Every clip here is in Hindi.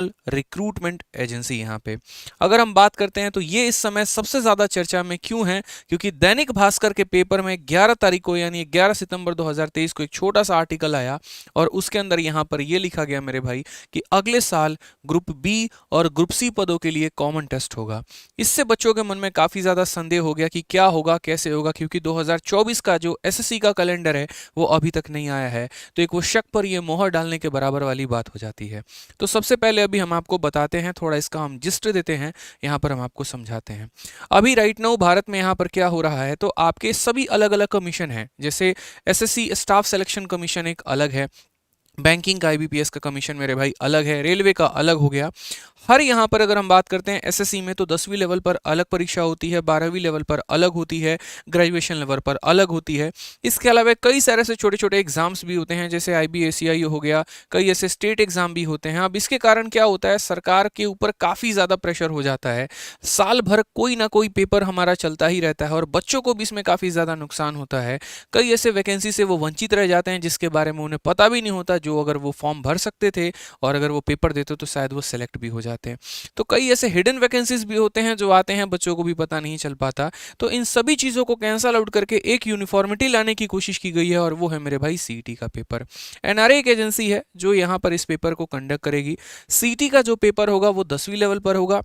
Recruitment agency. यहाँ पे अगर हम बात करते हैं तो ये इस समय सबसे ज़्यादा चर्चा में क्यों है, क्योंकि दैनिक भास्कर के पेपर में 11 तारीख को यानी 11 सितंबर 2023 को एक छोटा सा आर्टिकल आया और उसके अंदर यहाँ पर ये लिखा गया मेरे भाई कि अगले साल ग्रुप बी और ग्रुप सी पदों के लिए कॉमन टेस्ट होगा। इससे बच्चों के मन में काफ़ी ज़्यादा संदेह हो गया कि क्या होगा, कैसे होगा, क्योंकि 2024 का जो एसएससी का कैलेंडर है वो अभी तक नहीं आया है। तो एक वो शक पर ये मोहर डालने के बराबर वाली बात हो जाती है। तो सबसे पहले अभी हम आपको बताते हैं, थोड़ा इसका हम जिस्ट देते हैं, यहाँ पर हम आपको समझाते हैं। अभी राइट नाउ भारत में यहाँ पर क्या हो रहा है, तो आपके सभी अलग अलग कमीशन हैं, जैसे एसएससी स्टाफ सिलेक्शन कमीशन एक अलग है, बैंकिंग का आईबीपीएस का कमीशन मेरे भाई अलग है, रेलवे का अलग हो गया। हर यहाँ पर अगर हम बात करते हैं एसएससी में तो 10वीं लेवल पर अलग परीक्षा होती है, 12वीं लेवल पर अलग होती है, ग्रेजुएशन लेवल पर अलग होती है। इसके अलावा कई सारे से छोटे छोटे एग्जाम्स भी होते हैं, जैसे आईबीएससीआई हो गया, कई ऐसे स्टेट एग्जाम भी होते हैं। अब इसके कारण क्या होता है, सरकार के ऊपर काफ़ी ज़्यादा प्रेशर हो जाता है, साल भर कोई ना कोई पेपर हमारा चलता ही रहता है और बच्चों को भी इसमें काफ़ी ज़्यादा नुकसान होता है। कई ऐसे वैकेंसी से वो वंचित रह जाते हैं जिसके बारे में उन्हें पता भी नहीं होता, जो अगर वो फॉर्म भर सकते थे और अगर वो पेपर देते तो शायद वो सेलेक्ट भी हो जाते हैं। तो कई ऐसे हिडन वैकेंसीज भी होते हैं जो आते हैं, बच्चों को भी पता नहीं चल पाता। तो इन सभी चीज़ों को कैंसल आउट करके एक यूनिफॉर्मिटी लाने की कोशिश की गई है और वो है मेरे भाई सीईटी का पेपर। एनआरए एक एजेंसी है जो यहाँ पर इस पेपर को कंडक्ट करेगी। सीईटी का जो पेपर होगा वो 10वीं लेवल पर होगा,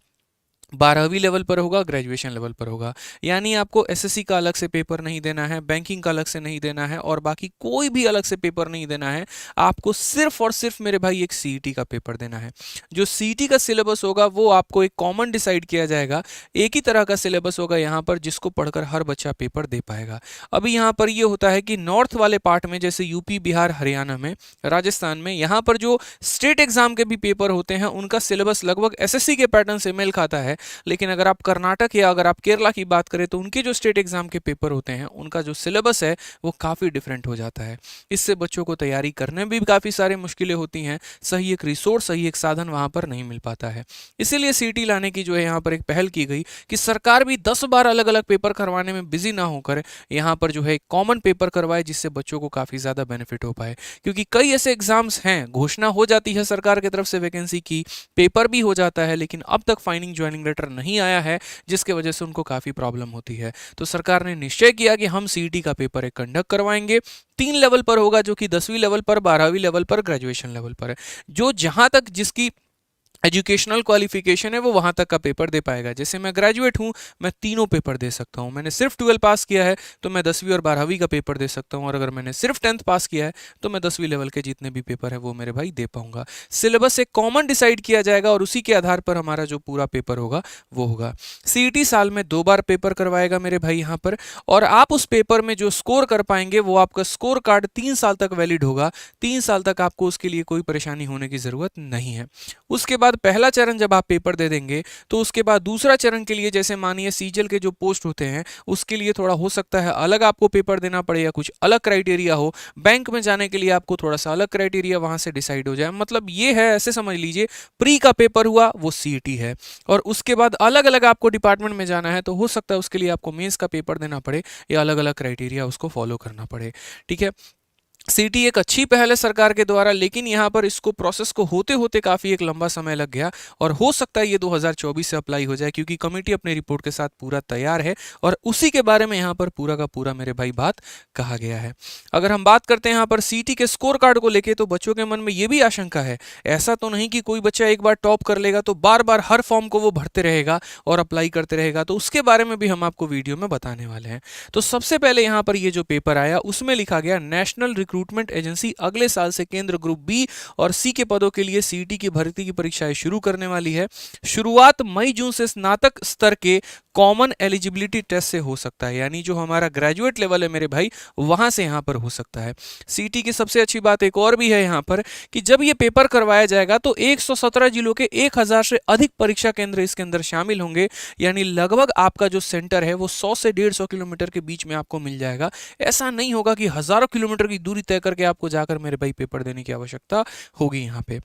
12वीं लेवल पर होगा, ग्रेजुएशन लेवल पर होगा। यानी आपको एसएससी का अलग से पेपर नहीं देना है, बैंकिंग का अलग से नहीं देना है और बाकी कोई भी अलग से पेपर नहीं देना है। आपको सिर्फ और सिर्फ मेरे भाई एक सीईटी का पेपर देना है। जो सीईटी का सिलेबस होगा वो आपको एक कॉमन डिसाइड किया जाएगा, एक ही तरह का सिलेबस होगा यहाँ पर जिसको पढ़कर हर बच्चा पेपर दे पाएगा। अभी यहाँ पर ये होता है कि नॉर्थ वाले पार्ट में, जैसे यूपी, बिहार, हरियाणा में, राजस्थान में, यहाँ पर जो स्टेट एग्जाम के भी पेपर होते हैं उनका सिलेबस लगभग एसएससी के पैटर्न से मेल खाता है। लेकिन अगर आप कर्नाटक या अगर आप केरला की बात करें तो उनके जो स्टेट एग्जाम के पेपर होते हैं उनका जो सिलेबस है वो काफ़ी डिफरेंट हो जाता है। इससे बच्चों को तैयारी करने में भी काफ़ी सारी मुश्किलें होती हैं, सही एक रिसोर्स, सही एक साधन वहाँ पर नहीं मिल पाता है। इसीलिए सीटी लाने की जो है यहाँ पर एक पहल की गई कि सरकार भी 10 बार अलग अलग पेपर करवाने में बिजी ना होकर यहाँ पर जो है कॉमन पेपर करवाए, जिससे बच्चों को काफ़ी ज़्यादा बेनिफिट हो पाए। क्योंकि कई ऐसे एग्जाम्स हैं, घोषणा हो जाती है सरकार की तरफ से वैकेंसी की, पेपर भी हो जाता है, लेकिन अब तक फाइनिंग ज्वाइनिंग लेटर नहीं आया है, जिसके वजह से उनको काफ़ी प्रॉब्लम होती है। तो सरकार ने निश्चय किया कि हम सीईटी का पेपर एक कंडक्ट करवाएंगे। 3 लेवल पर होगा, जो कि 10वीं लेवल पर, 12वीं लेवल पर, ग्रेजुएशन लेवल पर है। जो जहां तक जिसकी एजुकेशनल क्वालिफिकेशन है वो वहां तक का पेपर दे पाएगा। जैसे मैं ग्रेजुएट हूं, मैं तीनों पेपर दे सकता हूं। मैंने सिर्फ 12 पास किया है तो मैं 10वीं और 12वीं का पेपर दे सकता हूं, और अगर मैंने सिर्फ 10th पास किया है तो मैं 10वीं लेवल के जितने भी पेपर है वो मेरे भाई दे पाऊंगा। सिलेबस एक कॉमन डिसाइड किया जाएगा और उसी के आधार पर हमारा जो पूरा पेपर होगा वो होगा। सीईटी साल में 2 बार पेपर करवाएगा मेरे भाई यहाँ पर, और आप उस पेपर में जो स्कोर कर पाएंगे वो आपका स्कोर कार्ड 3 साल तक वैलिड होगा। 3 साल तक आपको उसके लिए कोई परेशानी होने की जरूरत नहीं है। उसके बाद पहला चरण जब आप पेपर दे देंगे तो उसके बाद दूसरा चरण के लिए, जैसे मानिए सीजीएल के जो पोस्ट होते हैं उसके लिए थोड़ा हो सकता है अलग आपको पेपर देना पड़े या कुछ अलग क्राइटेरिया हो। बैंक में जाने के लिए आपको थोड़ा सा अलग क्राइटेरिया वहां से डिसाइड हो जाए। मतलब ये है, ऐसे समझ लीजिए, प्री का पेपर हुआ वो सीईटी है, और उसके बाद अलग अलग आपको डिपार्टमेंट में जाना है तो हो सकता है उसके लिए आपको मेंस का पेपर देना पड़े या अलग अलग क्राइटेरिया उसको फॉलो करना पड़े। ठीक है, सीटी एक अच्छी पहल है सरकार के द्वारा, लेकिन यहाँ पर इसको प्रोसेस को होते होते काफ़ी एक लंबा समय लग गया और हो सकता है ये 2024 से अप्लाई हो जाए, क्योंकि कमेटी अपनी रिपोर्ट के साथ पूरा तैयार है और उसी के बारे में यहाँ पर पूरा का पूरा मेरे भाई बात कहा गया है। अगर हम बात करते हैं यहाँ पर सीटी के स्कोर कार्ड को लेके, तो बच्चों के मन में ये भी आशंका है, ऐसा तो नहीं कि कोई बच्चा एक बार टॉप कर लेगा तो बार बार हर फॉर्म को वो भरते रहेगा और अप्लाई करते रहेगा, तो उसके बारे में भी हम आपको वीडियो में बताने वाले हैं। तो सबसे पहले यहाँ पर ये जो पेपर आया उसमें लिखा गया, नेशनल रिक्रूटमेंट एजेंसी अगले साल से केंद्र ग्रुप बी और सी के पदों के लिए सीईटी की भर्ती की परीक्षाएं शुरू करने वाली है। शुरुआत मई जून से स्नातक स्तर के कॉमन एलिजिबिलिटी टेस्ट से हो सकता है, यानी जो हमारा ग्रेजुएट लेवल है मेरे भाई वहां से यहाँ पर हो सकता है। सीईटी की सबसे अच्छी बात एक और भी है यहाँ पर कि जब ये पेपर करवाया जाएगा तो 117 जिलों के 1000 से अधिक परीक्षा केंद्र इसके अंदर शामिल होंगे, यानी लगभग आपका जो सेंटर है वो 100 से 150 किलोमीटर के बीच में आपको मिल जाएगा। ऐसा नहीं होगा कि हजारों किलोमीटर की दूरी तय करके आपको जाकर मेरे भाई पेपर देने की आवश्यकता होगी यहाँ पे।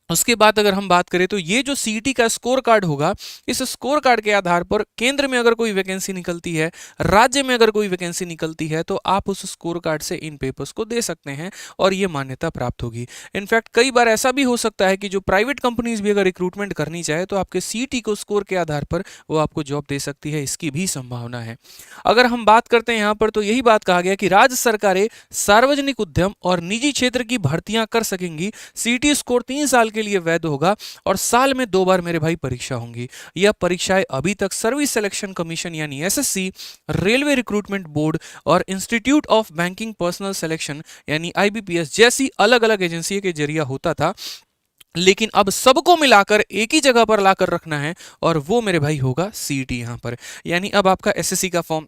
उसके बाद अगर हम बात करें तो ये जो सीईटी का स्कोर कार्ड होगा, इस स्कोर कार्ड के आधार पर केंद्र में अगर कोई वैकेंसी निकलती है, राज्य में अगर कोई वैकेंसी निकलती है, तो आप उस स्कोर कार्ड से इन पेपर्स को दे सकते हैं और ये मान्यता प्राप्त होगी। इनफैक्ट कई बार ऐसा भी हो सकता है कि जो प्राइवेट कंपनीज भी अगर रिक्रूटमेंट करनी चाहे तो आपके सीईटी को स्कोर के आधार पर वो आपको जॉब दे सकती है, इसकी भी संभावना है। अगर हम बात करते हैं यहाँ पर तो यही बात कहा गया कि राज्य सरकारें सार्वजनिक उद्यम और निजी क्षेत्र की भर्तियां कर सकेंगी। सीईटी स्कोर 3 साल के लिए वैध होगा और साल में 2 बार मेरे भाई परीक्षा होंगी। यह परीक्षाएं अभी तक सर्विस सिलेक्शन कमीशन यानी एसएससी, रेलवे रिक्रूटमेंट बोर्ड और institute of banking personal selection यानी आईबीपीएस जैसी अलग अलग एजेंसी के जरिए होता था, लेकिन अब सबको मिलाकर एक ही जगह पर लाकर रखना है और वो मेरे भाई होगा सीईटी। यहाँ पर यानी अब आपका एसएससी का फॉर्म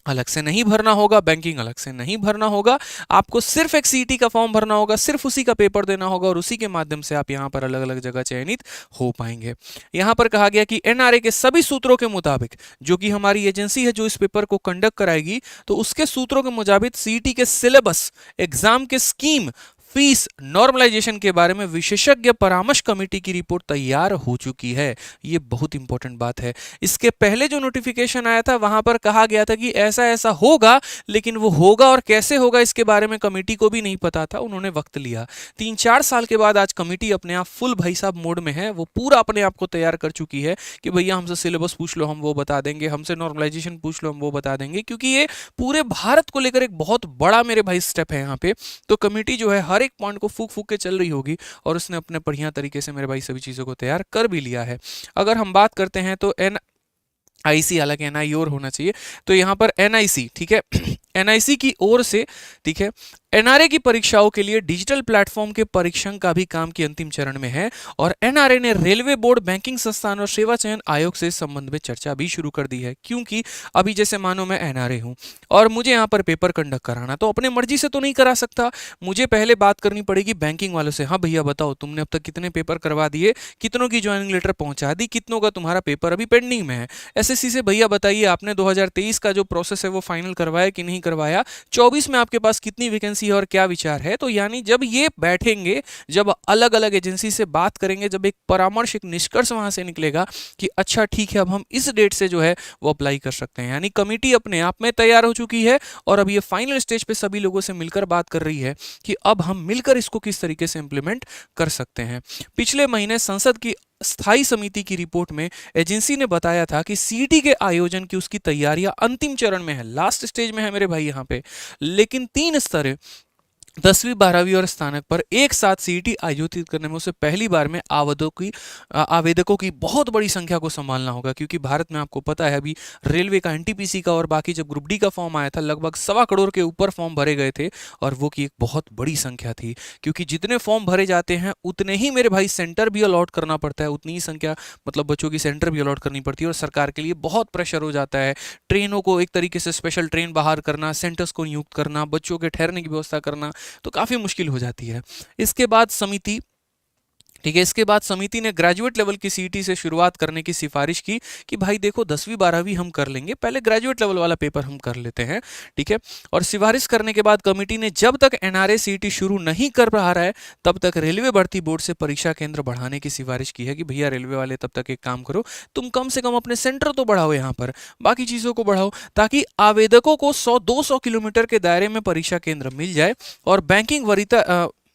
अलग से नहीं भरना होगा, बैंकिंग अलग से नहीं भरना होगा, आपको सिर्फ एक सीईटी का फॉर्म भरना होगा, सिर्फ उसी का पेपर देना होगा और उसी के माध्यम से आप यहाँ पर अलग अलग जगह चयनित हो पाएंगे। यहाँ पर कहा गया कि एनआरए के सभी सूत्रों के मुताबिक, जो कि हमारी एजेंसी है जो इस पेपर को कंडक्ट कराएगी, तो उसके सूत्रों के मुताबिक सीईटी के सिलेबस, एग्जाम के स्कीम, फीस, नॉर्मलाइजेशन के बारे में विशेषज्ञ परामर्श कमेटी की रिपोर्ट तैयार हो चुकी है। ये बहुत इंपॉर्टेंट बात है। इसके पहले जो नोटिफिकेशन आया था वहां पर कहा गया था कि ऐसा ऐसा होगा, लेकिन वो होगा और कैसे होगा इसके बारे में कमेटी को भी नहीं पता था, उन्होंने वक्त लिया। 3-4 साल के बाद आज कमेटी अपने आप फुल भाई साहब मोड में है, वो पूरा अपने आप को तैयार कर चुकी है कि भैया हमसे सिलेबस पूछ लो हम वो बता देंगे, हमसे नॉर्मलाइजेशन पूछ लो हम वो बता देंगे, क्योंकि ये पूरे भारत को लेकर एक बहुत बड़ा मेरे भाई स्टेप है यहाँ पे। तो कमेटी जो है हर एक पॉइंट को फूक फूक के चल रही होगी और उसने अपने बढ़िया तरीके से मेरे भाई सभी चीजों को तैयार कर भी लिया है। अगर हम बात करते हैं तो एनआईसी, हालांकि एनआई और होना चाहिए, तो यहाँ पर एनआईसी, ठीक है, एनआईसी की ओर से, ठीक है, एनआरए की परीक्षाओं के लिए डिजिटल प्लेटफॉर्म के परीक्षण का भी काम की अंतिम चरण में है और एनआरए ने रेलवे बोर्ड, बैंकिंग संस्थान और सेवा चयन आयोग से इस संबंध में चर्चा भी शुरू कर दी है। क्योंकि अभी जैसे मानो मैं एनआरए हूं और मुझे यहाँ पर पेपर कंडक्ट कराना, तो अपने मर्जी से तो नहीं करा सकता, मुझे पहले बात करनी पड़ेगी बैंकिंग वालों से। हाँ भैया बताओ तुमने अब तक कितने पेपर करवा दिए, कितनों की ज्वाइनिंग लेटर पहुंचा दी, कितनों का तुम्हारा पेपर अभी पेंडिंग में है। एसएससी से भैया बताइए आपने 2023 का जो प्रोसेस है वो फाइनल करवाया कि नहीं करवाया, 24 में आपके पास कितनी वैकेंसी है और क्या विचार है। तो यानी जब ये बैठेंगे, जब अलग अलग एजेंसी से बात करेंगे, जब एक परामर्श, एक निष्कर्ष वहां से निकलेगा कि अच्छा ठीक है अब हम इस डेट से जो है वो अप्लाई कर सकते हैं, यानी कमिटी अपने आप में तैयार हो चुकी है और अब ये फाइनल स्टेज पे सभी लोगों से मिलकर बात कर रही है कि अब हम मिलकर इसको किस तरीके से इंप्लीमेंट कर सकते हैं। पिछले महीने संसद की स्थायी समिति की रिपोर्ट में एजेंसी ने बताया था कि सीईटी के आयोजन की उसकी तैयारियां अंतिम चरण में है, लास्ट स्टेज में है मेरे भाई यहाँ पे, लेकिन 3 स्तर, 10वीं 12वीं और स्नातक पर एक साथ सीईटी आयोजित करने में उसे पहली बार में आवेदकों की बहुत बड़ी संख्या को संभालना होगा। क्योंकि भारत में आपको पता है अभी रेलवे का, एनटीपीसी का और बाकी जब ग्रुप डी का फॉर्म आया था लगभग 1.25 करोड़ के ऊपर फॉर्म भरे गए थे और वो की एक बहुत बड़ी संख्या थी। क्योंकि जितने फॉर्म भरे जाते हैं उतने ही मेरे भाई सेंटर भी अलॉट करना पड़ता है, उतनी ही संख्या मतलब बच्चों की सेंटर भी अलॉट करनी पड़ती है और सरकार के लिए बहुत प्रेशर हो जाता है। ट्रेनों को एक तरीके से स्पेशल ट्रेन बाहर करना, सेंटर्स को नियुक्त करना, बच्चों के ठहरने की व्यवस्था करना, तो काफी मुश्किल हो जाती है। इसके बाद समिति, ठीक है, इसके बाद समिति ने ग्रेजुएट लेवल की सीईटी से शुरुआत करने की सिफारिश की कि भाई देखो 10वीं 12वीं हम कर लेंगे, पहले ग्रेजुएट लेवल वाला पेपर हम कर लेते हैं, ठीक है। और सिफारिश करने के बाद कमेटी ने जब तक एनआरए सीईटी शुरू नहीं कर पा रहा है तब तक रेलवे भर्ती बोर्ड से परीक्षा केंद्र बढ़ाने की सिफारिश की है कि भैया रेलवे वाले तब तक एक काम करो, तुम कम से कम अपने सेंटर तो बढ़ाओ, यहाँ पर बाकी चीजों को बढ़ाओ, ताकि आवेदकों को 100-200 किलोमीटर के दायरे में परीक्षा केंद्र मिल जाए। और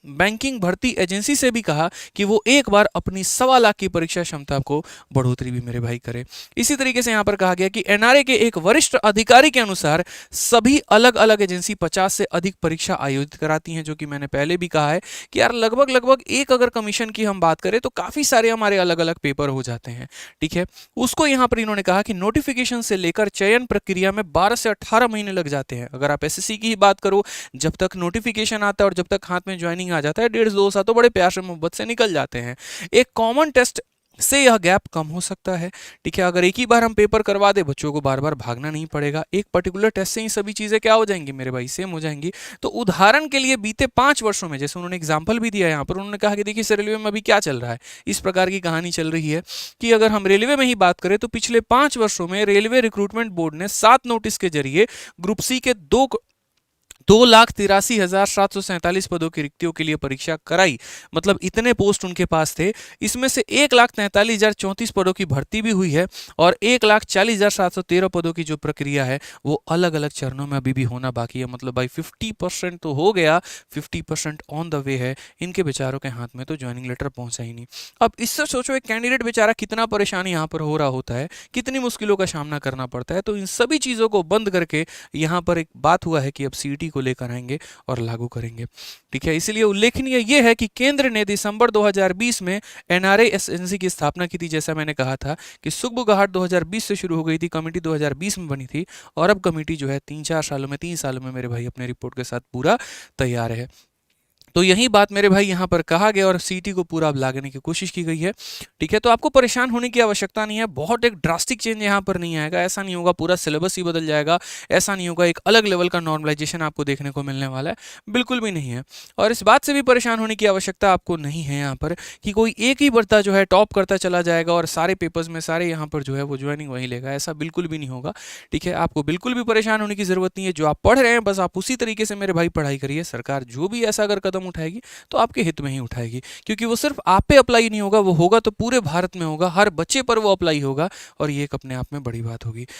बैंकिंग भर्ती एजेंसी से भी कहा कि वो एक बार अपनी 1.25 लाख की परीक्षा क्षमता को बढ़ोतरी भी मेरे भाई करे। इसी तरीके से यहाँ पर कहा गया कि एनआरए के एक वरिष्ठ अधिकारी के अनुसार सभी अलग अलग एजेंसी 50 से अधिक परीक्षा आयोजित कराती हैं, जो कि मैंने पहले भी कहा है कि यार लगभग एक अगर कमीशन की हम बात करें तो काफी सारे हमारे अलग अलग पेपर हो जाते हैं, ठीक है। उसको यहाँ पर इन्होंने कहा कि नोटिफिकेशन से लेकर चयन प्रक्रिया में 12 से 18 महीने लग जाते हैं। अगर आप एसएससी की ही बात करो, जब तक नोटिफिकेशन आता है और जब तक हाथ में ज्वाइनिंग आ जाता है 1.5-2 साल तो बड़े प्यार से मोहब्बत से निकल जाते हैं। एक कॉमन टेस्ट से यह गैप कम हो सकता है, ठीक है। अगर एक ही बार हम पेपर करवा दे, बच्चों को बार बार भागना नहीं पड़ेगा, एक पर्टिकुलर टेस्ट से ही सभी चीजें क्या हो जाएंगी मेरे भाई, सेम हो जाएंगी। तो उदाहरण के लिए बीते 5 वर्षों में, जैसे उन्होंने एग्जाम्पल भी दिया यहाँ पर, उन्होंने कहा कि देखिए इस रेलवे में अभी क्या चल रहा है, इस प्रकार की कहानी चल रही है कि अगर हम रेलवे में ही बात करें तो पिछले 5 वर्षों में रेलवे रिक्रूटमेंट बोर्ड ने 7 नोटिस के जरिए ग्रुप सी के 2 2,83,747 पदों की रिक्तियों के लिए परीक्षा कराई। मतलब इतने पोस्ट उनके पास थे। इसमें से 1,43,034 पदों की भर्ती भी हुई है और 1,40,713 पदों की जो प्रक्रिया है वो अलग अलग चरणों में अभी भी होना बाकी है। मतलब भाई 50% तो हो गया, 50% ऑन द वे है। इनके बेचारों के हाथ में तो ज्वाइनिंग लेटर पहुंचा ही नहीं। अब इससे सोचो एक कैंडिडेट बेचारा कितना परेशान यहाँ पर हो रहा होता है, कितनी मुश्किलों का सामना करना पड़ता है। तो इन सभी चीज़ों को बंद करके यहाँ पर एक बात हुआ है कि अब सीईटी को लेकर आएंगे और लागू करेंगे। ठीक है, इसलिए उल्लेखनीय यह है कि केंद्र ने दिसंबर 2020 में एनआरए एसएनसी की स्थापना की थी। जैसा मैंने कहा था कि सुगबुगाहट 2020 से शुरू हो गई थी, कमेटी 2020 में बनी थी और अब कमेटी जो है 3 सालों में मेरे भाई अपने रिपोर्ट के साथ पूरा तैयार है। तो यही बात मेरे भाई यहाँ पर कहा गया और सीटी को पूरा अब लाने की कोशिश की गई है। ठीक है, तो आपको परेशान होने की आवश्यकता नहीं है। बहुत एक ड्रास्टिक चेंज यहाँ पर नहीं आएगा, ऐसा नहीं होगा पूरा सिलेबस ही बदल जाएगा, ऐसा नहीं होगा एक अलग लेवल का नॉर्मलाइजेशन आपको देखने को मिलने वाला है, बिल्कुल भी नहीं है। और इस बात से भी परेशान होने की आवश्यकता आपको नहीं है यहाँ पर कि कोई एक ही बच्चा जो है टॉप करता चला जाएगा और सारे पेपर्स में सारे यहाँ पर जो है वो ज्वाइनिंग वही लेगा, ऐसा बिल्कुल भी नहीं होगा। ठीक है, आपको बिल्कुल भी परेशान होने की जरूरत नहीं है। जो आप पढ़ रहे हैं बस आप उसी तरीके से मेरे भाई पढ़ाई करिए। सरकार जो भी ऐसा अगर कदम उठाएगी तो आपके हित में ही उठाएगी, क्योंकि वो सिर्फ आप पे अप्लाई नहीं होगा, वो होगा तो पूरे भारत में होगा, हर बच्चे पर वो अप्लाई होगा और ये एक अपने आप में बड़ी बात होगी।